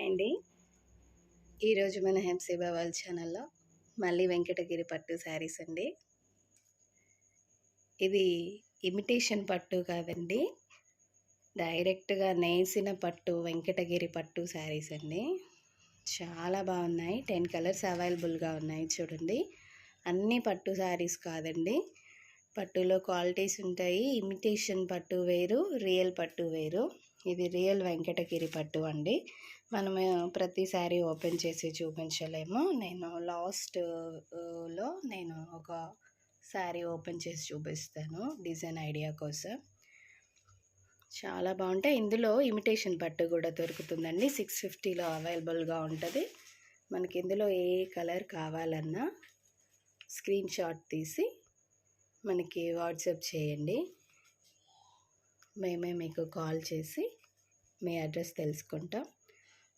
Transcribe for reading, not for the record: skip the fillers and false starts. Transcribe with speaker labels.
Speaker 1: అండి ఈరోజు మన హెంసీబా వాళ్ళ ఛానల్లో మళ్ళీ వెంకటగిరి పట్టు శారీస్ అండి. ఇది ఇమిటేషన్ పట్టు కాదండి, డైరెక్ట్గా నేసిన పట్టు వెంకటగిరి పట్టు శారీస్ అండి. చాలా బాగున్నాయి. 10 కలర్స్ అవైలబుల్గా ఉన్నాయి. చూడండి, అన్నీ పట్టు శారీస్ కాదండి, పట్టులో క్వాలిటీస్ ఉంటాయి. ఇమిటేషన్ పట్టు వేరు, రియల్ పట్టు వేరు. ఇది రియల్ వెంకటగిరి పట్టు అండి. మనము ప్రతి శారీ ఓపెన్ చేసి చూపించలేము. నేను లాస్ట్లో ఒక శారీ ఓపెన్ చేసి చూపిస్తాను డిజైన్ ఐడియా కోసం. చాలా బాగుంటాయి. ఇందులో ఇమిటేషన్ పట్టు కూడా దొరుకుతుందండి. 650లో అవైలబుల్గా ఉంటుంది. మనకి ఇందులో ఏ కలర్ కావాలన్నా స్క్రీన్ షాట్ తీసి మనకి వాట్సాప్ చేయండి. మేమే మీకు కాల్ చేసి మీ అడ్రస్ తెలుసుకుంటాం.